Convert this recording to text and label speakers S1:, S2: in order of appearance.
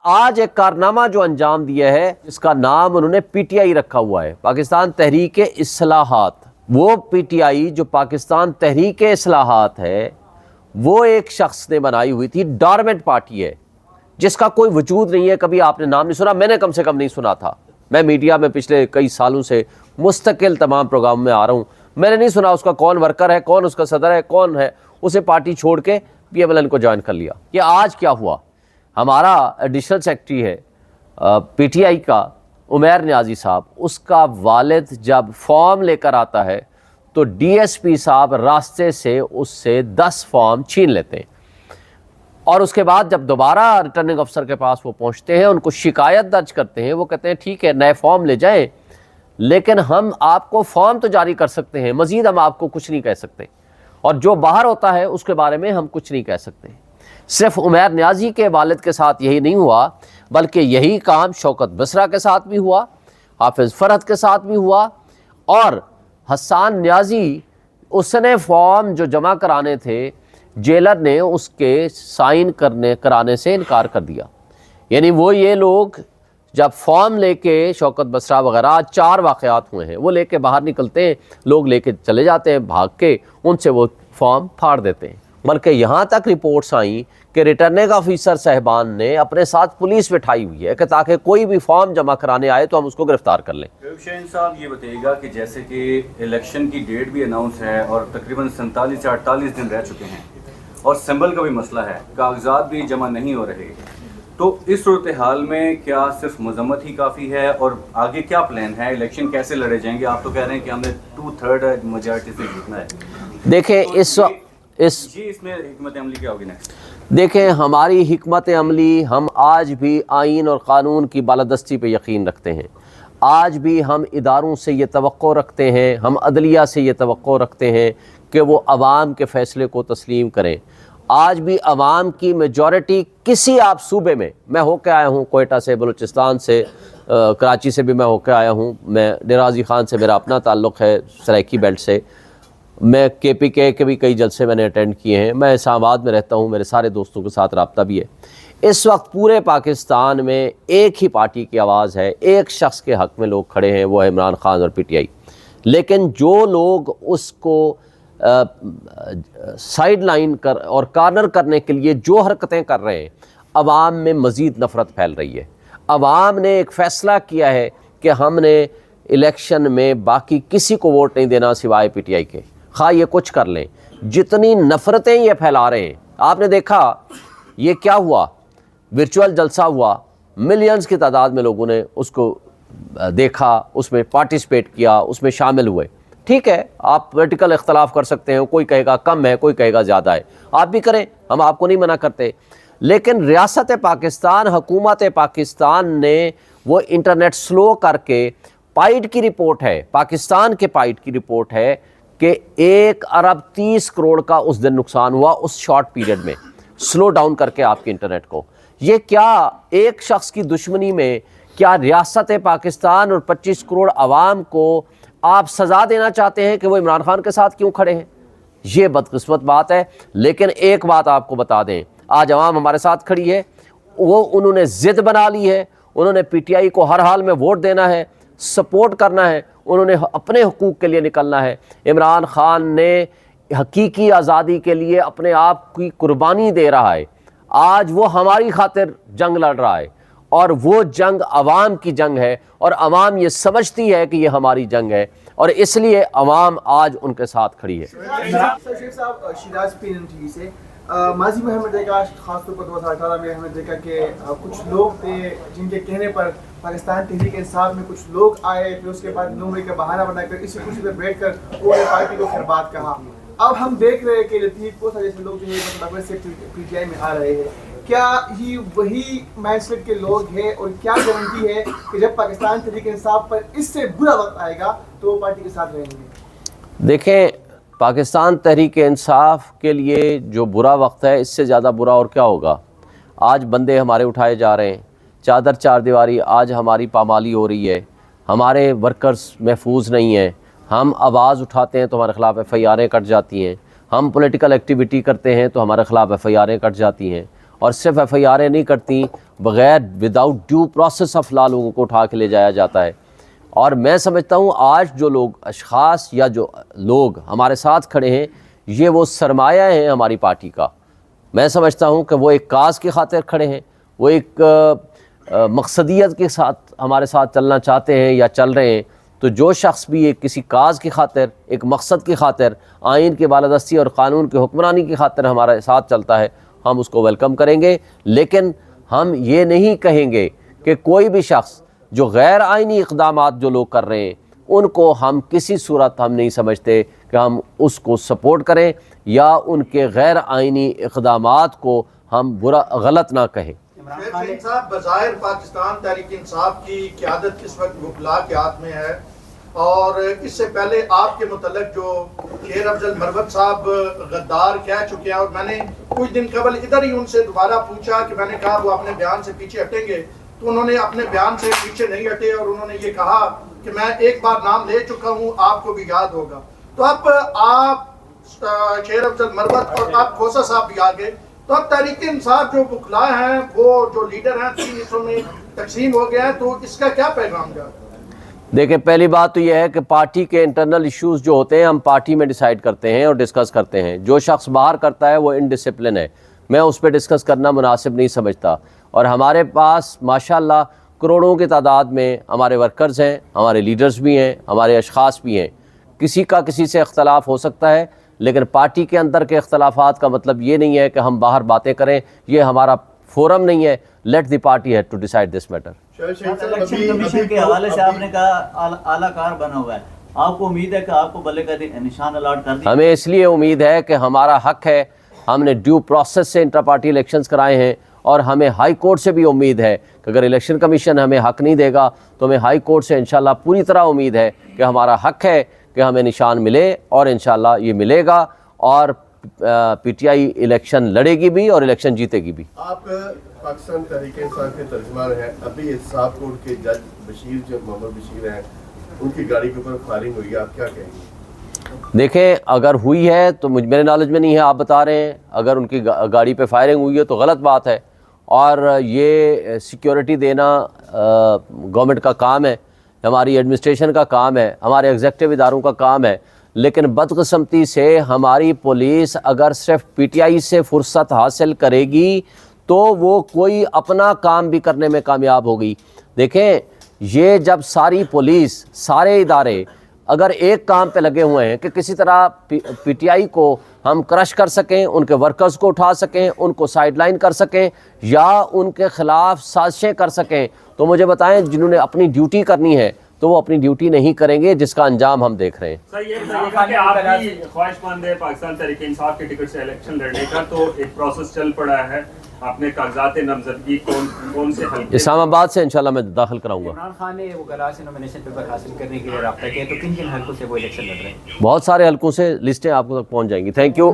S1: آج ایک کارنامہ جو انجام دیا ہے جس کا نام انہوں نے پی ٹی آئی رکھا ہوا ہے، پاکستان تحریک اصلاحات. وہ پی ٹی آئی جو پاکستان تحریک اصلاحات ہے وہ ایک شخص نے بنائی ہوئی تھی، ڈارمنٹ پارٹی ہے جس کا کوئی وجود نہیں ہے. کبھی آپ نے نام نہیں سنا، میں نے کم سے کم نہیں سنا تھا. میں میڈیا میں پچھلے کئی سالوں سے مستقل تمام پروگرام میں آ رہا ہوں، میں نے نہیں سنا اس کا کون ورکر ہے، کون اس کا صدر ہے، کون ہے. اسے پارٹی چھوڑ کے پی ایم ایل این کو جوائن کر لیا. یہ آج کیا ہوا؟ ہمارا ایڈیشنل سیکرٹری ہے پی ٹی آئی کا عمیر نیازی صاحب، اس کا والد جب فارم لے کر آتا ہے تو ڈی ایس پی صاحب راستے سے اس سے 10 فارم چھین لیتے ہیں، اور اس کے بعد جب دوبارہ ریٹرننگ افسر کے پاس وہ پہنچتے ہیں، ان کو شکایت درج کرتے ہیں، وہ کہتے ہیں ٹھیک ہے نئے فارم لے جائیں، لیکن ہم آپ کو فارم تو جاری کر سکتے ہیں، مزید ہم آپ کو کچھ نہیں کہہ سکتے، اور جو باہر ہوتا ہے اس کے بارے میں ہم کچھ نہیں کہہ سکتے. صرف عمیر نیازی کے والد کے ساتھ یہی نہیں ہوا، بلکہ یہی کام شوکت بسرا کے ساتھ بھی ہوا، حافظ فرحت کے ساتھ بھی ہوا، اور حسان نیازی اس نے فارم جو جمع کرانے تھے جیلر نے اس کے سائن کرانے سے انکار کر دیا. یعنی وہ یہ لوگ جب فارم لے کے شوکت بسرا وغیرہ 4 واقعات ہوئے ہیں، وہ لے کے باہر نکلتے ہیں، لوگ لے کے چلے جاتے ہیں بھاگ کے، ان سے وہ فارم پھاڑ دیتے ہیں. بلکہ یہاں تک رپورٹس آئیں کہ ریٹرننگ آفیسر صاحبان نے اپنے ساتھ پولیس بٹھائی ہوئی ہے کہ تاکہ کوئی بھی فارم جمع کرانے آئے تو ہم اس کو گرفتار کر لیں.
S2: شاہین صاحب یہ بتائیے گا کہ جیسے کہ الیکشن کی ڈیٹ بھی اناؤنس ہے اور تقریباً 47 سے 48 دن رہ چکے ہیں، اور سمبل کا بھی مسئلہ ہے، کاغذات بھی جمع نہیں ہو رہے، تو اس صورتحال میں کیا صرف مذمت ہی کافی ہے، اور آگے کیا پلان ہے؟ الیکشن کیسے لڑے جائیں گے؟ آپ تو کہہ رہے ہیں کہ ہمیں 2/3 میجارٹی سے جیتنا ہے.
S1: دیکھیں
S2: اس میں حکمت عملی کیا ہوگی نیکسٹ؟
S1: دیکھیں ہماری حکمت عملی، ہم آج بھی آئین اور قانون کی بالادستی پہ یقین رکھتے ہیں. آج بھی ہم اداروں سے یہ توقع رکھتے ہیں، ہم عدلیہ سے یہ توقع رکھتے ہیں کہ وہ عوام کے فیصلے کو تسلیم کریں. آج بھی عوام کی میجورٹی کسی آپ صوبے میں ہو کے آیا ہوں، کوئٹہ سے، بلوچستان سے، کراچی سے بھی میں ہو کے آیا ہوں، میں ڈیرہ غازی خان سے میرا اپنا تعلق ہے، سرائیکی بیلٹ سے، میں کے پی کے بھی کئی جلسے میں نے اٹینڈ کیے ہیں، میں اسلام آباد میں رہتا ہوں، میرے سارے دوستوں کے ساتھ رابطہ بھی ہے. اس وقت پورے پاکستان میں ایک ہی پارٹی کی آواز ہے، ایک شخص کے حق میں لوگ کھڑے ہیں، وہ ہے عمران خان اور پی ٹی آئی. لیکن جو لوگ اس کو سائیڈ لائن اور کارنر کرنے کے لیے جو حرکتیں کر رہے ہیں، عوام میں مزید نفرت پھیل رہی ہے. عوام نے ایک فیصلہ کیا ہے کہ ہم نے الیکشن میں باقی کسی کو ووٹ نہیں دینا سوائے پی ٹی آئی کے، خواہ یہ کچھ کر لیں. جتنی نفرتیں یہ پھیلا رہے ہیں، آپ نے دیکھا یہ کیا ہوا، ورچوئل جلسہ ہوا، ملینز کی تعداد میں لوگوں نے اس کو دیکھا، اس میں پارٹیسپیٹ کیا، اس میں شامل ہوئے. ٹھیک ہے، آپ پولیٹیکل اختلاف کر سکتے ہیں، کوئی کہے گا کم ہے، کوئی کہے گا زیادہ ہے، آپ بھی کریں، ہم آپ کو نہیں منع کرتے. لیکن ریاست پاکستان، حکومت پاکستان نے وہ انٹرنیٹ سلو کر کے، پائیڈ کی رپورٹ ہے، پاکستان کے پائیڈ کی رپورٹ ہے کہ 1 ارب 30 کروڑ کا اس دن نقصان ہوا اس شارٹ پیریڈ میں، سلو ڈاؤن کر کے آپ کے انٹرنیٹ کو. یہ کیا ایک شخص کی دشمنی میں کیا ریاست پاکستان اور 25 کروڑ عوام کو آپ سزا دینا چاہتے ہیں کہ وہ عمران خان کے ساتھ کیوں کھڑے ہیں؟ یہ بدقسمت بات ہے. لیکن ایک بات آپ کو بتا دیں، آج عوام ہمارے ساتھ کھڑی ہے، انہوں نے ضد بنا لی ہے، انہوں نے پی ٹی آئی کو ہر حال میں ووٹ دینا ہے، سپورٹ کرنا ہے، انہوں نے اپنے حقوق کے لیے نکلنا ہے. عمران خان نے حقیقی آزادی کے لیے اپنے آپ کی قربانی دے رہا ہے. آج وہ ہماری خاطر جنگ لڑ رہا ہے، اور وہ جنگ عوام کی جنگ ہے، اور عوام یہ سمجھتی ہے کہ یہ ہماری جنگ ہے، اور اس لیے عوام آج ان کے ساتھ کھڑی ہے.
S3: شیخ صاحب، شیراز PNG سے ماضی میں ہم نے دیکھا، خاص طور پر 2018 میں ہم نے دیکھا کہ کچھ لوگ تھے جن کے کہنے پر پاکستان تحریک انصاف میں کچھ لوگ آئے، پھر اس کے بعد نومری کا بہانہ بنا کر اسی کرسی پہ بیٹھ کر پورے پارٹی کو پھر بات کہا. اب ہم دیکھ رہے ہیں کہ لطیف کو جیسے لوگ جو ہے سے پی ٹی آئی میں آ رہے ہیں. کیا یہ وہی مائنڈ سیٹ کے لوگ ہیں، اور کیا گارنٹی ہے کہ جب پاکستان تحریک انصاف پر اس سے برا وقت آئے گا تو وہ پارٹی کے ساتھ رہیں گے؟
S1: دیکھیں، پاکستان تحریک انصاف کے لیے جو برا وقت ہے، اس سے زیادہ برا اور کیا ہوگا؟ آج بندے ہمارے اٹھائے جا رہے ہیں، چادر چار دیواری آج ہماری پامالی ہو رہی ہے، ہمارے ورکرز محفوظ نہیں ہیں، ہم آواز اٹھاتے ہیں تو ہمارے خلاف ایف آئی آریں کٹ جاتی ہیں، ہم پولیٹیکل ایکٹیویٹی کرتے ہیں تو ہمارے خلاف ایف آئی آریں کٹ جاتی ہیں، اور صرف ایف آئی آریں نہیں کٹتی بغیر without due process of law لوگوں کو اٹھا کے لے جایا جاتا ہے. اور میں سمجھتا ہوں آج جو لوگ اشخاص یا جو لوگ ہمارے ساتھ کھڑے ہیں یہ وہ سرمایہ ہیں ہماری پارٹی کا. میں سمجھتا ہوں کہ وہ ایک کاز کی خاطر کھڑے ہیں, وہ ایک مقصدیت کے ساتھ ہمارے ساتھ چلنا چاہتے ہیں یا چل رہے ہیں. تو جو شخص بھی ایک کسی کاز کی خاطر, ایک مقصد کی خاطر, آئین کی بالادستی اور قانون کی حکمرانی کی خاطر ہمارے ساتھ چلتا ہے, ہم اس کو ویلکم کریں گے. لیکن ہم یہ نہیں کہیں گے کہ کوئی بھی شخص جو غیر آئینی اقدامات جو لوگ کر رہے ہیں ان کو ہم کسی صورت ہم نہیں سمجھتے کہ ہم اس کو سپورٹ کریں یا ان کے غیر آئینی اقدامات کو ہم غلط نہ کہیں.
S4: شیخ صاحب, بظاہر پاکستان تحریک انصاف کی قیادت اس وقت وکلاء کے ہاتھ میں ہے, اور اس سے پہلے آپ کے متعلق جو شیر افضل مروت صاحب غدار کہہ چکے ہیں, اور میں نے کچھ دن قبل ادھر ہی ان سے دوبارہ پوچھا کہ میں نے کہا وہ اپنے بیان سے پیچھے ہٹیں گے, تو انہوں نے اپنے بیان سے پیچھے نہیں ہٹے اور انہوں نے یہ کہا کہ میں ایک بار نام لے چکا ہوں, آپ کو بھی یاد ہوگا. تو اب آپ شیر افضل مروت اور آپ کھوسا صاحب بھی آگے, تو اب تحریک انصاف جو وکلاء ہیں وہ جو لیڈر ہیں 3 حصوں میں تقسیم ہو گیا ہے, تو اس کا کیا پیغام جا رہا ہے؟
S1: دیکھیں, پہلی بات تو یہ ہے کہ پارٹی کے انٹرنل ایشوز جو ہوتے ہیں ہم پارٹی میں ڈیسائیڈ کرتے ہیں اور ڈسکس کرتے ہیں. جو شخص باہر کرتا ہے وہ انڈسپلن ہے, میں اس پہ ڈسکس کرنا مناسب نہیں سمجھتا. اور ہمارے پاس ماشاءاللہ کروڑوں کی تعداد میں ہمارے ورکرز ہیں, ہمارے لیڈرز بھی ہیں, ہمارے اشخاص بھی ہیں. کسی کا کسی سے اختلاف ہو سکتا ہے, لیکن پارٹی کے اندر کے اختلافات کا مطلب یہ نہیں ہے کہ ہم باہر باتیں کریں. یہ ہمارا فورم نہیں ہے. Let the party head to decide this matter.
S5: Election Commission کے حوالے سے آپ نے کہا اعلیٰ کار بنا ہوا ہے, آپ کو امید ہے کہ آپ کو بلے کا نشان الاٹ کر دیا؟
S1: ہمیں اس لیے امید ہے کہ ہمارا حق ہے, ہم نے ڈیو پروسیس سے انٹرا پارٹی الیکشنز کرائے ہیں, اور ہمیں ہائی کورٹ سے بھی امید ہے کہ اگر الیکشن کمیشن ہمیں حق نہیں دے گا تو ہمیں ہائی کورٹ سے انشاءاللہ پوری طرح امید ہے کہ ہمارا حق ہے کہ ہمیں نشان ملے, اور انشاءاللہ یہ ملے گا, اور پی ٹی آئی الیکشن لڑے گی بھی اور الیکشن جیتے گی بھی.
S6: آپ پاکستان تحریک انصاف کے ترجمان ہیں, ابھی احتساب کورٹ کے جج بشیر جو محمد بشیر ہیں ان کی گاڑی کے اوپر فائرنگ ہوئی ہے, آپ کیا کہیں گے؟
S1: دیکھیں, اگر ہوئی ہے تو میرے نالج میں نہیں ہے, آپ بتا رہے ہیں. اگر ان کی گاڑی پہ فائرنگ ہوئی ہے تو غلط بات ہے, اور یہ سیکیورٹی دینا گورنمنٹ کا کام ہے, ہماری ایڈمنسٹریشن کا کام ہے, ہمارے ایگزیکٹو اداروں کا کام ہے. لیکن بدقسمتی سے ہماری پولیس اگر صرف پی ٹی آئی سے فرصت حاصل کرے گی تو وہ کوئی اپنا کام بھی کرنے میں کامیاب ہوگی. دیکھیں, یہ جب ساری پولیس, سارے ادارے اگر ایک کام پہ لگے ہوئے ہیں کہ کسی طرح پی ٹی آئی کو ہم کرش کر سکیں, ان کے ورکرز کو اٹھا سکیں, ان کو سائیڈ لائن کر سکیں, یا ان کے خلاف سازشیں کر سکیں, تو مجھے بتائیں جنہوں نے اپنی ڈیوٹی کرنی ہے تو وہ اپنی ڈیوٹی نہیں کریں گے, جس کا انجام ہم دیکھ رہے ہیں.
S7: سر یہ بتائیے کہ آپ بھی خواہش مند ہے پاکستان تحریک انصاف کے ٹکٹ سے الیکشن لڑنے کا, تو ایک پروسیس چل پڑا ہے, آپ نے کاغذات نامزدگی کون سے حلقے
S1: اسلام آباد سے انشاءاللہ میں داخل کراؤں گا.
S8: عمران خان نے وہ گراج سے نومینیشن پیپر حاصل کرنے کے لیے رابطہ کیا, تو کن کن حلقوں سے وہ الیکشن لڑ رہے ہیں؟
S1: بہت سارے حلقوں سے لسٹیں آپ کو تک پہنچ جائیں گی. Thank you.